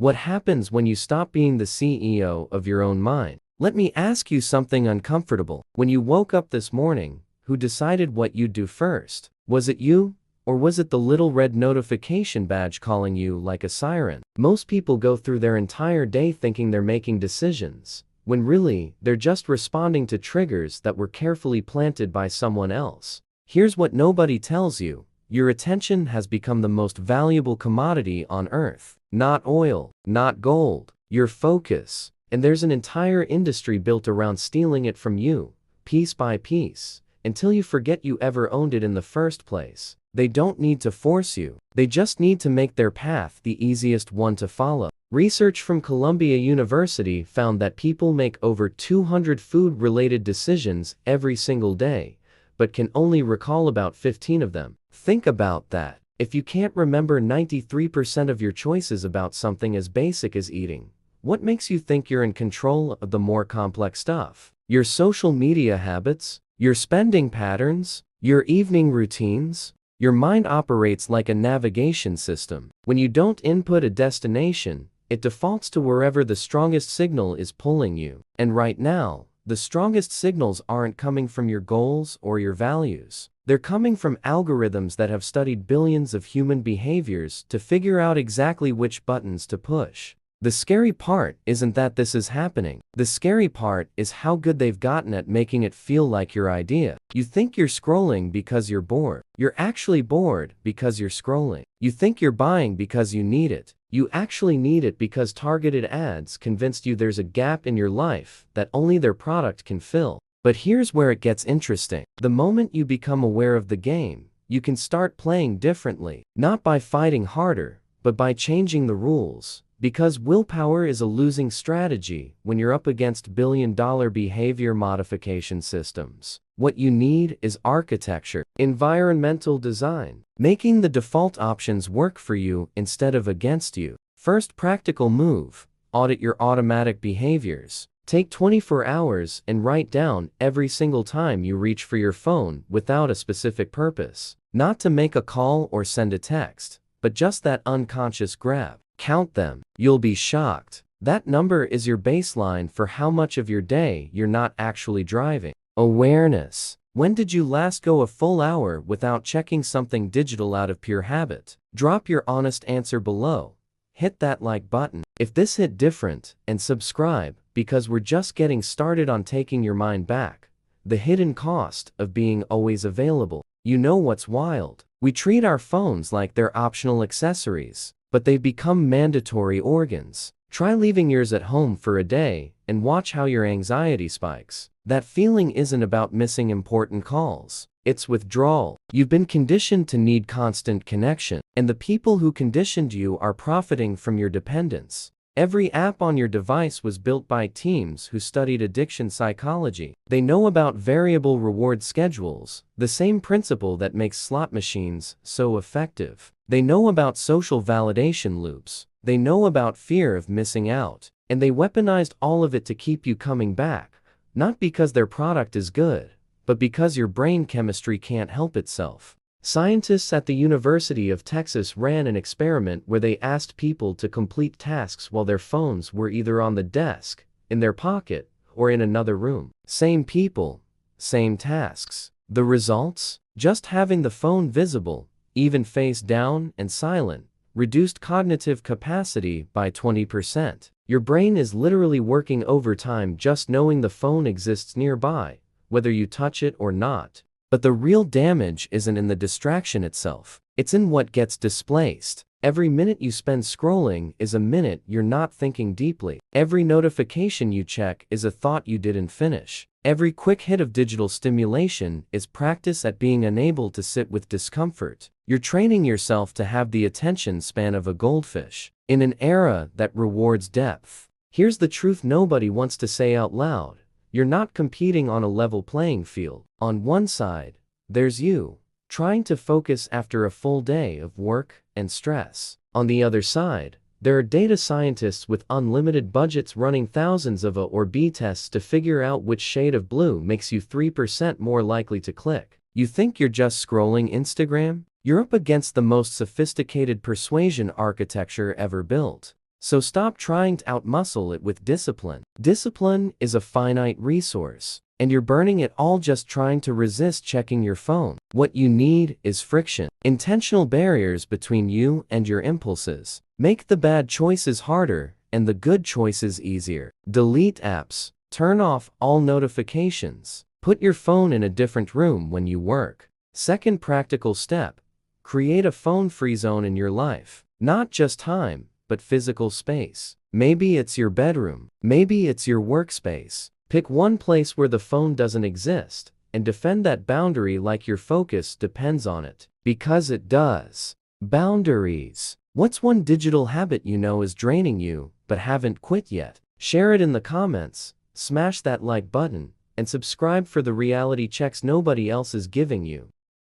What happens when you stop being the CEO of your own mind? Let me ask you something uncomfortable. When you woke up this morning, who decided what you'd do first? Was it you? Or was it the little red notification badge calling you like a siren? Most people go through their entire day thinking they're making decisions, when really, they're just responding to triggers that were carefully planted by someone else. Here's what nobody tells you. Your attention has become the most valuable commodity on earth. Not oil, not gold, your focus. And there's an entire industry built around stealing it from you, piece by piece, until you forget you ever owned it in the first place. They don't need to force you. They just need to make their path the easiest one to follow. Research from Columbia University found that people make over 200 food-related decisions every single day, but can only recall about 15 of them. Think about that. If you can't remember 93% of your choices about something as basic as eating, what makes you think you're in control of the more complex stuff? Your social media habits? Your spending patterns? Your evening routines? Your mind operates like a navigation system. When you don't input a destination, it defaults to wherever the strongest signal is pulling you. And right now, the strongest signals aren't coming from your goals or your values. They're coming from algorithms that have studied billions of human behaviors to figure out exactly which buttons to push. The scary part isn't that this is happening. The scary part is how good they've gotten at making it feel like your idea. You think you're scrolling because you're bored. You're actually bored because you're scrolling. You think you're buying because you need it. You actually need it because targeted ads convinced you there's a gap in your life that only their product can fill. But here's where it gets interesting. The moment you become aware of the game, you can start playing differently. Not by fighting harder, but by changing the rules. Because willpower is a losing strategy when you're up against billion-dollar behavior modification systems. What you need is architecture, environmental design, making the default options work for you instead of against you. First practical move, audit your automatic behaviors. Take 24 hours and write down every single time you reach for your phone without a specific purpose. Not to make a call or send a text, but just that unconscious grab. Count them. You'll be shocked. That number is your baseline for how much of your day you're not actually driving. Awareness. When did you last go a full hour without checking something digital out of pure habit? Drop your honest answer below. Hit that like button if this hit different, and subscribe, because we're just getting started on taking your mind back. The hidden cost of being always available. You know what's wild? We treat our phones like they're optional accessories, but they've become mandatory organs. Try leaving yours at home for a day and watch how your anxiety spikes. That feeling isn't about missing important calls. It's withdrawal. You've been conditioned to need constant connection, and the people who conditioned you are profiting from your dependence. Every app on your device was built by teams who studied addiction psychology. They know about variable reward schedules, the same principle that makes slot machines so effective. They know about social validation loops. They know about fear of missing out. And they weaponized all of it to keep you coming back, not because their product is good, but because your brain chemistry can't help itself. Scientists at the University of Texas ran an experiment where they asked people to complete tasks while their phones were either on the desk, in their pocket, or in another room. Same people, same tasks. The results? Just having the phone visible, even face down and silent, reduced cognitive capacity by 20%. Your brain is literally working overtime just knowing the phone exists nearby, whether you touch it or not. But the real damage isn't in the distraction itself. It's in what gets displaced. Every minute you spend scrolling is a minute you're not thinking deeply. Every notification you check is a thought you didn't finish. Every quick hit of digital stimulation is practice at being unable to sit with discomfort. You're training yourself to have the attention span of a goldfish in an era that rewards depth. Here's the truth nobody wants to say out loud. You're not competing on a level playing field. On one side, there's you, trying to focus after a full day of work and stress. On the other side, there are data scientists with unlimited budgets running thousands of A or B tests to figure out which shade of blue makes you 3% more likely to click. You think you're just scrolling Instagram? You're up against the most sophisticated persuasion architecture ever built. So stop trying to outmuscle it with discipline. Discipline is a finite resource, and you're burning it all just trying to resist checking your phone. What you need is friction. Intentional barriers between you and your impulses. Make the bad choices harder and the good choices easier. Delete apps. Turn off all notifications. Put your phone in a different room when you work. Second practical step. Create a phone-free zone in your life. Not just time, but physical space. Maybe it's your bedroom. Maybe it's your workspace. Pick one place where the phone doesn't exist, and defend that boundary like your focus depends on it. Because it does. Boundaries. What's one digital habit you know is draining you, but haven't quit yet? Share it in the comments, smash that like button, and subscribe for the reality checks nobody else is giving you.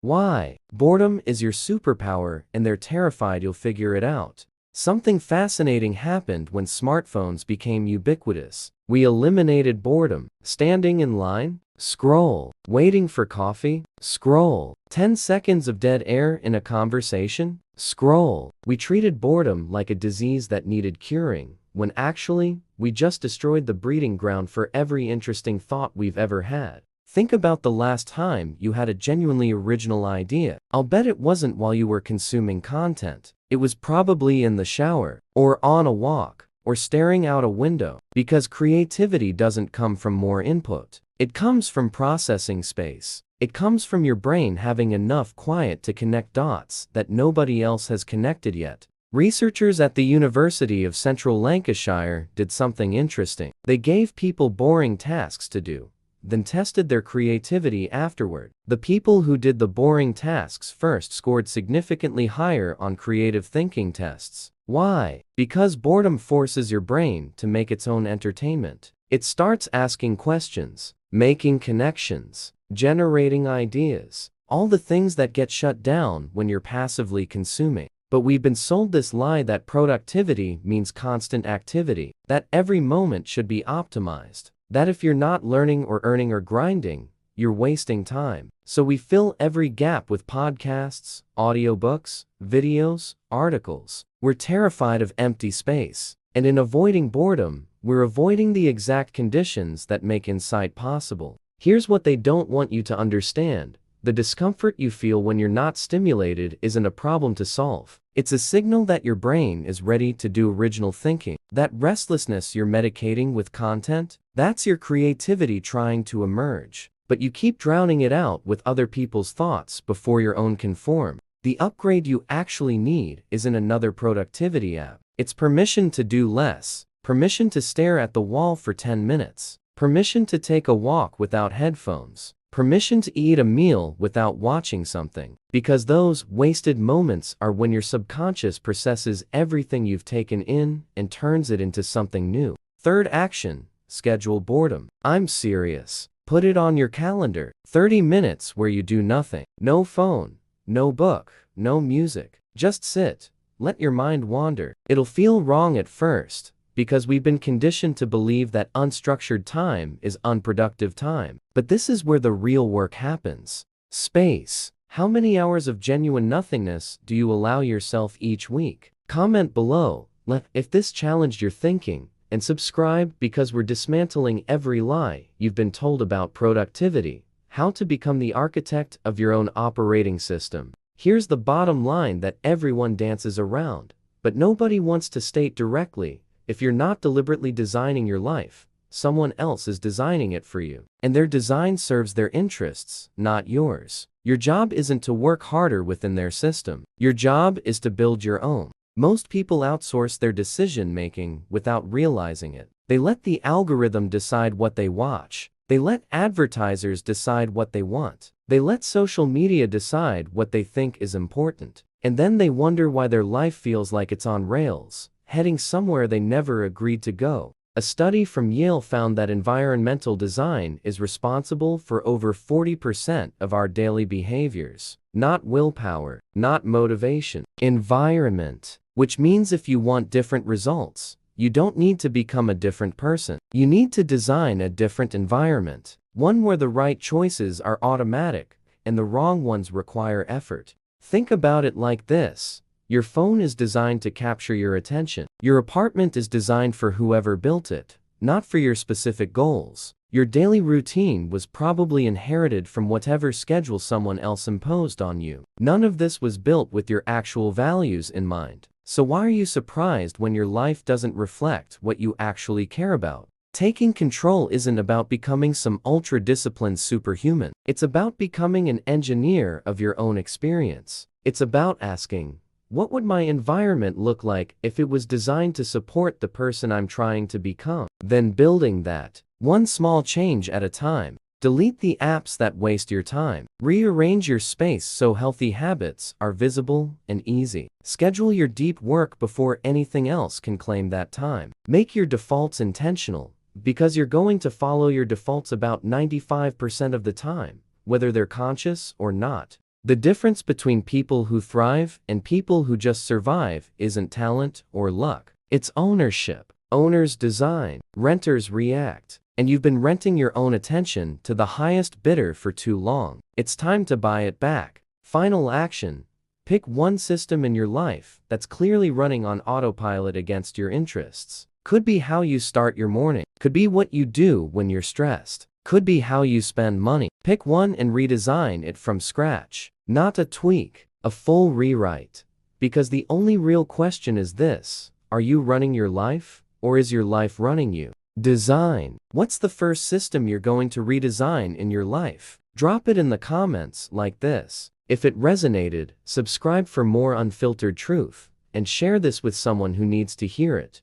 Why? Boredom is your superpower, and they're terrified you'll figure it out. Something fascinating happened when smartphones became ubiquitous. We eliminated boredom. Standing in line? Scroll. Waiting for coffee? Scroll. 10 seconds of dead air in a conversation? Scroll. We treated boredom like a disease that needed curing, when actually, we just destroyed the breeding ground for every interesting thought we've ever had. Think about the last time you had a genuinely original idea. I'll bet it wasn't while you were consuming content. It was probably in the shower, or on a walk, or staring out a window. Because creativity doesn't come from more input. It comes from processing space. It comes from your brain having enough quiet to connect dots that nobody else has connected yet. Researchers at the University of Central Lancashire did something interesting. They gave people boring tasks to do, then tested their creativity afterward. The people who did the boring tasks first scored significantly higher on creative thinking tests. Why? Because boredom forces your brain to make its own entertainment. It starts asking questions, making connections, generating ideas, all the things that get shut down when you're passively consuming. But we've been sold this lie that productivity means constant activity, that every moment should be optimized, that if you're not learning or earning or grinding, you're wasting time. So we fill every gap with podcasts, audiobooks, videos, articles. We're terrified of empty space. And in avoiding boredom, we're avoiding the exact conditions that make insight possible. Here's what they don't want you to understand. The discomfort you feel when you're not stimulated isn't a problem to solve. It's a signal that your brain is ready to do original thinking. That restlessness you're medicating with content, that's your creativity trying to emerge. But you keep drowning it out with other people's thoughts before your own can form. The upgrade you actually need isn't another productivity app. It's permission to do less, permission to stare at the wall for 10 minutes, permission to take a walk without headphones, permission to eat a meal without watching something. Because those wasted moments are when your subconscious processes everything you've taken in and turns it into something new. Third action, schedule boredom. I'm serious. Put it on your calendar. 30 minutes where you do nothing. No phone, no book, no music. Just sit. Let your mind wander. It'll feel wrong at first, because we've been conditioned to believe that unstructured time is unproductive time. But this is where the real work happens. Space. How many hours of genuine nothingness do you allow yourself each week? Comment below if this challenged your thinking, and subscribe because we're dismantling every lie you've been told about productivity, how to become the architect of your own operating system. Here's the bottom line that everyone dances around, but nobody wants to state directly. If you're not deliberately designing your life, someone else is designing it for you. And their design serves their interests, not yours. Your job isn't to work harder within their system. Your job is to build your own. Most people outsource their decision-making without realizing it. They let the algorithm decide what they watch. They let advertisers decide what they want. They let social media decide what they think is important. And then they wonder why their life feels like it's on rails, heading somewhere they never agreed to go. A study from Yale found that environmental design is responsible for over 40% of our daily behaviors. Not willpower, not motivation. Environment. Which means if you want different results, you don't need to become a different person. You need to design a different environment. One where the right choices are automatic, and the wrong ones require effort. Think about it like this. Your phone is designed to capture your attention. Your apartment is designed for whoever built it, not for your specific goals. Your daily routine was probably inherited from whatever schedule someone else imposed on you. None of this was built with your actual values in mind. So why are you surprised when your life doesn't reflect what you actually care about? Taking control isn't about becoming some ultra-disciplined superhuman. It's about becoming an engineer of your own experience. It's about asking, what would my environment look like if it was designed to support the person I'm trying to become? Then building that, one small change at a time. Delete the apps that waste your time. Rearrange your space so healthy habits are visible and easy. Schedule your deep work before anything else can claim that time. Make your defaults intentional, because you're going to follow your defaults about 95% of the time, whether they're conscious or not. The difference between people who thrive and people who just survive isn't talent or luck. It's ownership. Owners design, renters react. And you've been renting your own attention to the highest bidder for too long. It's time to buy it back. Final action. Pick one system in your life that's clearly running on autopilot against your interests. Could be how you start your morning. Could be what you do when you're stressed. Could be how you spend money. Pick one and redesign it from scratch. Not a tweak, a full rewrite. Because the only real question is this: are you running your life, or is your life running you? Design. What's the first system you're going to redesign in your life? Drop it in the comments like this. If it resonated, subscribe for more unfiltered truth, and share this with someone who needs to hear it.